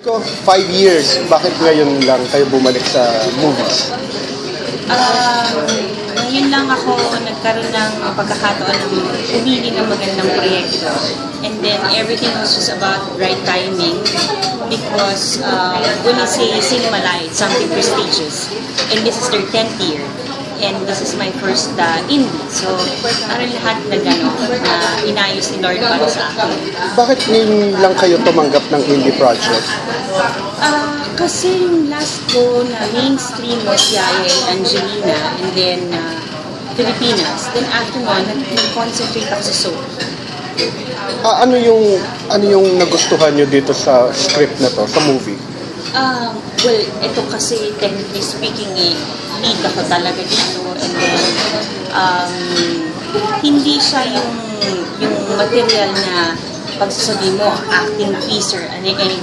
Ko, 5 years, bakit ngayon lang kayo bumalik sa movies? Ngayon lang ako nagkaroon ng pagkakataon ng pumili ng magandang proyekto. And then everything was just about right timing because when you say Cinemalaya, it's something prestigious. And this is their 10th year. And this is my first indie. So, parang lahat na inayos ni Lord para sa akin. Bakit ngayon lang kayo tumanggap ng indie project? Kasi yung last ko na mainstream was Yaya and Angelina and then Filipinas. Then after nun, nag-concentrate ako sa soap. Ano yung nagustuhan nyo dito sa script na to, sa movie? Well, ito kasi technically speaking, lead ako talaga dito. And then, hindi siya yung material na pagsasabi mo, acting piece or anything.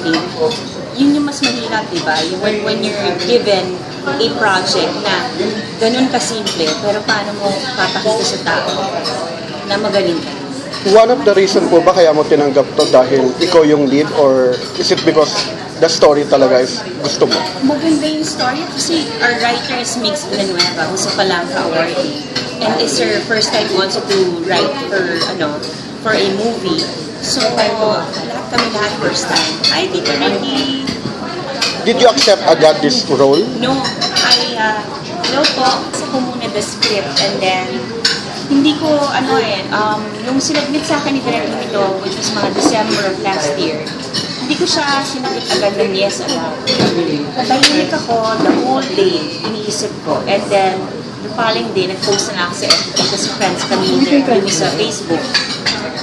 Yun yung mas mahirap, di ba? When you're given a project na ganun kasimple, pero paano mo papakita sa tao na magaling ka? One of the reason po ba kaya mo tinanggap to dahil ikaw yung lead or is it because the story talaga is gusto mo? Maganda yung story kasi our writer is Mix Villanueva, who's a Palanca awardee. And it's her first time also to write for a movie. So, lahat first time. I did already. Did you accept agad this role? No, hello po, sa ko muna the script and then hindi ko, nung sinabit sa akin ni Direk ito, which was mga December of last year, hindi ko siya sinagot agad ng yes agad. Tahimik ako the whole day, iniisip ko. And then, the following day, nag-post na ako sa FB kasi friends kami ni Direk sa Facebook.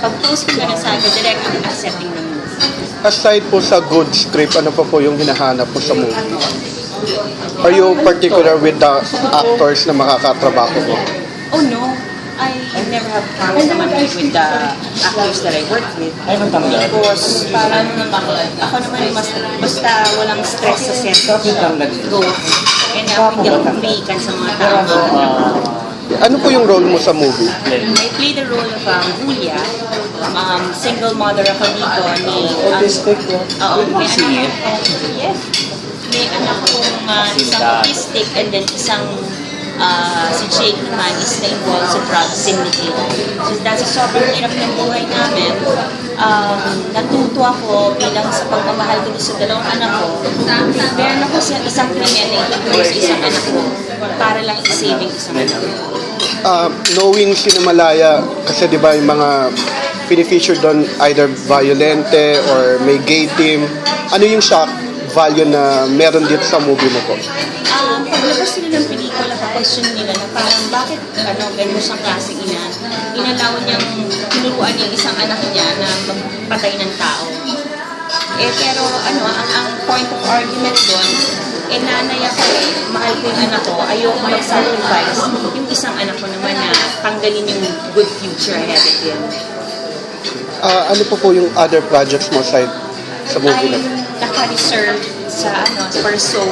Pag-post ko na sabi, Direk, I'm accepting the movie. Aside po sa good script, ano pa po yung hinahanap po sa movie? Are you particular with the actors na makakatrabaho mo? Oh no, I never have problems naman with the actors that I work with. Because parang ako naman basta walang stress sa set, go. And hindi ako kumikan sa mga tao. Ano po yung role mo sa movie? I play the role of Julia. Single mother ako dito ni yes. May anak akong isang autistic and then isang si Jake naman is na-involved sa drug syndicate. So dahil sa sobrang hirap ng buhay namin, natuto ako bilang sa pagmamahal ko sa dalawang anak ko. Meron ako sa isang krimen na itutuloy sa isang anak ko para lang i-saving isang anak ko. Knowing Cinemalaya, kasi di ba yung mga pinifeature doon either violente or may gay team, ano yung shock value na meron dito sa movie mo po? Paglabas nila ng pelikula, pa-question nila na parang bakit ganun siyang klaseng ina. Inalawan niyang tinuruan yung isang anak niya na magpatay ng tao. Pero ang point of argument doon, nanay ako mahal ko yung anak ko, ayoko mag-sacrifice yung isang anak ko naman na tanggalin yung good future ahead of him. Ano po yung other projects mo aside sa movie na? Naka-reserve sa for soap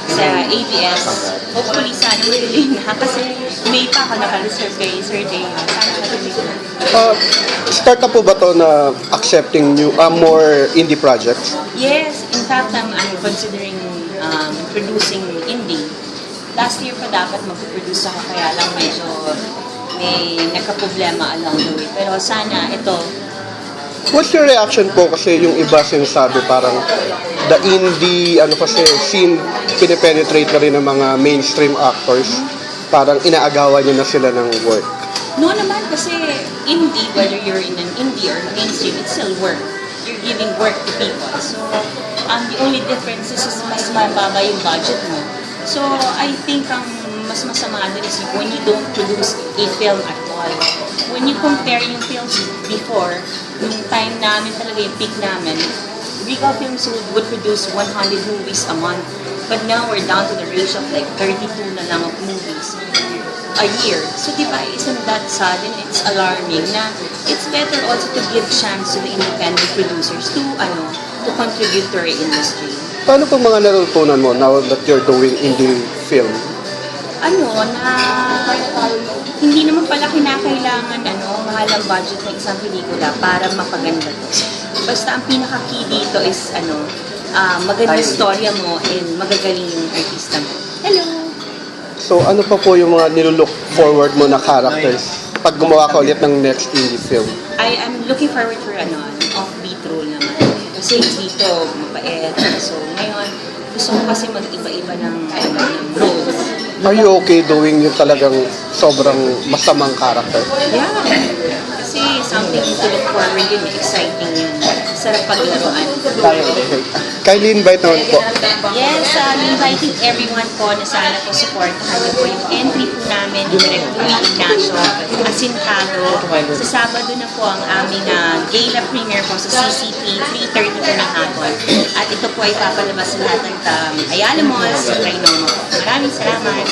sa ABS. Hopefully sana matuloy na kasi May pa ako naka-reserve kay Sir Jay. Sana matuloy na. Start na po ba to na accepting new more indie projects? Yes, in fact I'm considering producing indie. Last year pa dapat mag-produce ako kaya lang medyo may nagka-problema along the way. Pero sana ito. What's your reaction po kasi yung iba sinasabi parang the indie scene pinipenetrate na rin ng mga mainstream actors, parang inaagawan niyo na sila ng work? No naman kasi indie, whether you're in an indie or mainstream, it's still work. You're giving work to people. So the only difference is mas mababa yung budget mo. So I think ang mas masama din is when you don't produce a film at all. When you compare yung films before, yung time namin talaga, yung peak namin, Regal Films would produce 100 movies a month. But now we're down to the ratio of like 32 na lang of movies a year. So di ba, isn't that sudden? It's alarming na it's better also to give chance to the independent producers to contribute to our industry. Paano po mga natutunan mo now that you're doing indie film? Hindi naman pala kinakailangan mahal ang budget ng isang pelikula para mapaganda to. Basta ang pinaka-key dito is maganda storya mo and magagaling yung artista mo. Hello! So ano pa po yung mga nilulook forward mo na characters pag gumawa ka ulit ng next indie film? I am looking forward for offbeat role naman. Kasi dito, mabait. So, ngayon, gusto ko kasi mag-iba-iba ng roles. Are you okay doing yung talagang sobrang masamang character? Yeah. Kasi something to look forward yun, exciting yun. Sarap paglaruan. Okay. Kindly invite naman po. Yes, inviting everyone po na sana po supportahan niyo po yung entry po namin ni Direk Louie Ignacio Asintado. Sa Sabado na po ang aming gala premiere po sa CCT, 3:30 po ng hapon. At ito po ay papalabas sa lahat ng Ayala Malls sa Trinoma po. Maraming salamat.